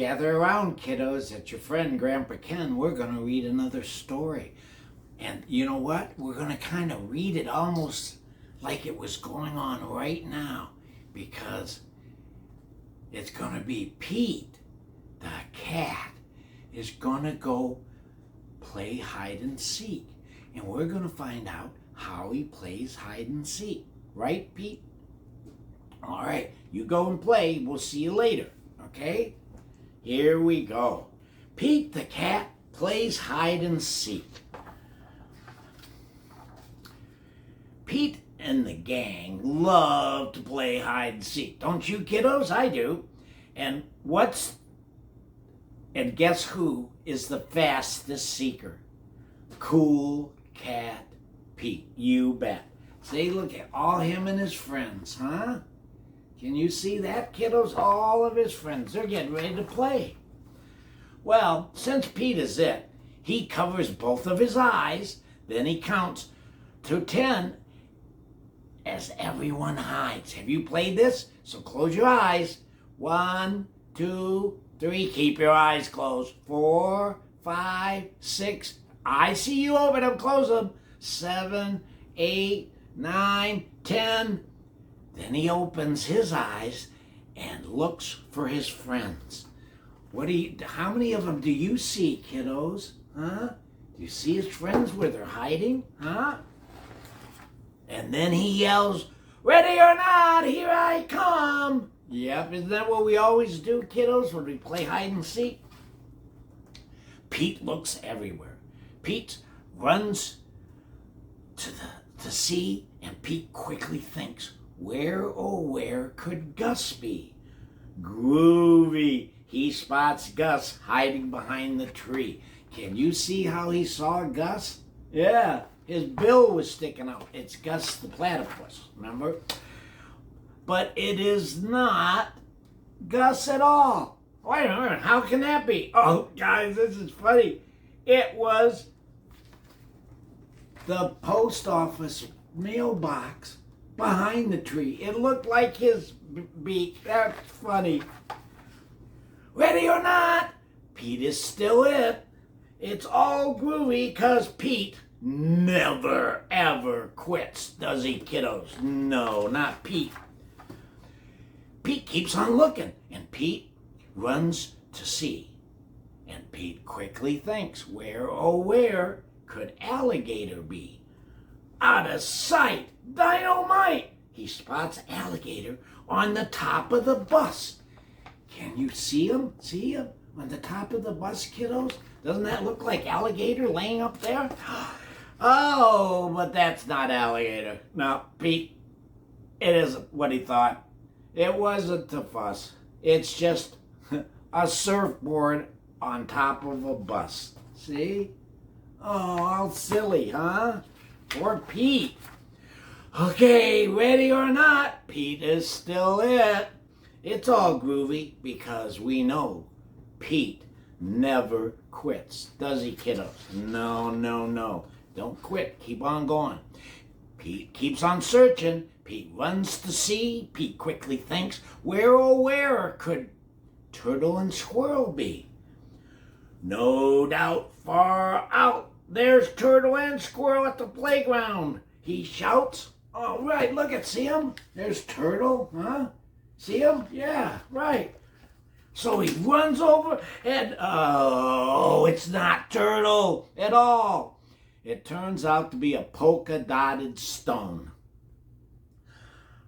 Gather around, kiddos. It's your friend, Grandpa Ken. We're going to read another story. And you know what? We're going to kind of read it almost like it was going on right now, because it's going to be Pete, the cat, is going to go play hide and seek. And we're going to find out how he plays hide and seek. Right, Pete? All right, you go and play. We'll see you later, okay? Here we go. Pete the cat plays hide and seek. Pete and the gang love to play hide and seek. Don't you, kiddos? I do. And guess who is the fastest seeker? Cool Cat Pete. You bet. See, look at all him and his friends, huh? Can you see that, kiddos? All of his friends. They're getting ready to play. Well, since Pete is it, he covers both of his eyes, then he counts to 10 as everyone hides. Have you played this? So close your eyes. 1, 2, 3. Keep your eyes closed. 4, 5, 6. I see you open them. Close them. 7, 8, 9, 10. Then he opens his eyes and looks for his friends. How many of them do you see, kiddos? Huh? Do you see his friends where they're hiding? Huh? And then he yells, "Ready or not, here I come." Yep, isn't that what we always do, kiddos, when we play hide and seek? Pete looks everywhere. Pete runs to see, and Pete quickly thinks, where, oh where could Gus be? Groovy. He spots Gus hiding behind the tree. Can you see how he saw Gus? Yeah, his bill was sticking out. It's Gus the platypus, remember? But it is not Gus at all. Wait a minute, how can that be? Oh, guys, this is funny. It was the post office mailbox behind the tree. It looked like his beak. That's funny. Ready or not, Pete is still it. It's all groovy because Pete never, ever quits, does he, kiddos? No, not Pete. Pete keeps on looking, and Pete runs to see. And Pete quickly thinks, where, oh where could alligator be? Out of sight! Dynamite! He spots alligator on the top of the bus. Can you see him? See him on the top of the bus, kiddos? Doesn't that look like alligator laying up there? Oh, but that's not alligator. No, Pete, it isn't what he thought. It wasn't a fuss. It's just a surfboard on top of a bus. See? Oh, all silly, huh? Poor Pete. Okay, ready or not, Pete is still it. It's all groovy because we know Pete never quits. Does he, kiddos? No, no, no. Don't quit. Keep on going. Pete keeps on searching. Pete runs to see. Pete quickly thinks, where, oh where could turtle and squirrel be? No doubt far out, there's turtle and squirrel at the playground. He shouts. All right, look at, see him? There's turtle, huh? See him? Yeah, right. So he runs over and, oh, it's not turtle at all. It turns out to be a polka-dotted stone.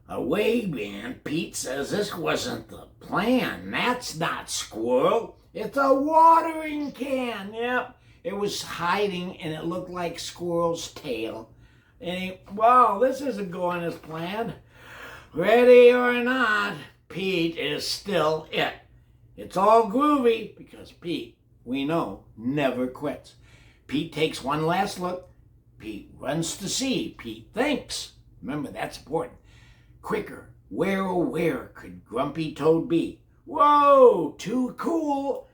Away, man, Pete says this wasn't the plan. That's not squirrel. It's a watering can. Yep, it was hiding and it looked like squirrel's tail. And wow, this isn't going as planned. Ready or not, Pete is still it. It's all groovy because Pete, we know, never quits. Pete takes one last look. Pete runs to see. Pete thinks. Remember, that's important. Quicker, where, oh where could Grumpy Toad be? Whoa, too cool.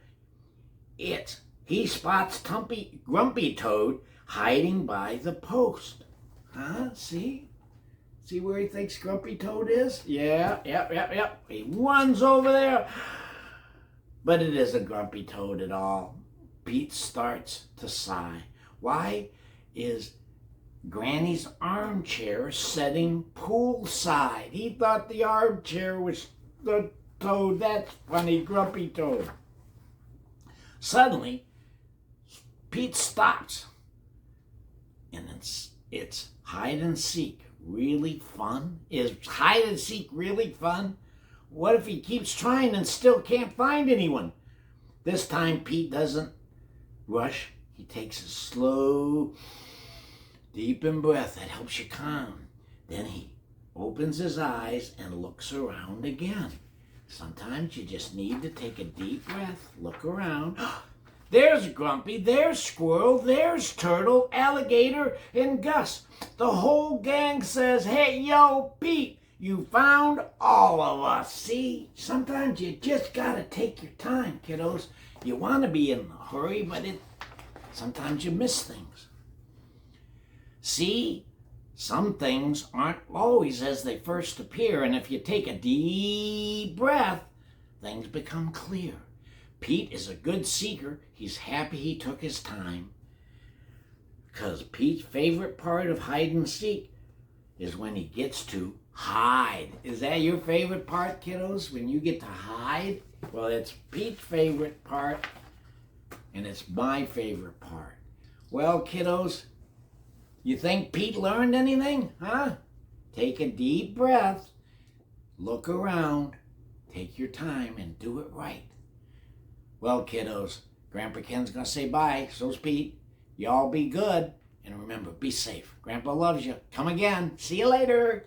He spots Grumpy Toad hiding by the post. Huh? See? See where he thinks Grumpy Toad is? Yeah, yep. He runs over there. But it isn't Grumpy Toad at all. Pete starts to sigh. Why is Granny's armchair setting poolside? He thought the armchair was the toad. That's funny, Grumpy Toad. Suddenly, Pete stops. And it's hide and seek really fun? Is hide and seek really fun? What if he keeps trying and still can't find anyone? This time Pete doesn't rush. He takes a slow, deep in breath. That helps you calm. Then he opens his eyes and looks around again. Sometimes you just need to take a deep breath, look around. There's Grumpy, there's Squirrel, there's Turtle, Alligator, and Gus. The whole gang says, hey, yo, Pete, you found all of us. See, sometimes you just gotta take your time, kiddos. You want to be in a hurry, but sometimes you miss things. See, some things aren't always as they first appear, and if you take a deep breath, things become clear. Pete is a good seeker. He's happy he took his time, because Pete's favorite part of hide and seek is when he gets to hide. Is that your favorite part, kiddos? When you get to hide? Well, it's Pete's favorite part, and it's my favorite part. Well, kiddos, you think Pete learned anything? Huh? Take a deep breath, look around, take your time, and do it right. Well, kiddos, Grandpa Ken's going to say bye. So's Pete. Y'all be good. And remember, be safe. Grandpa loves you. Come again. See you later.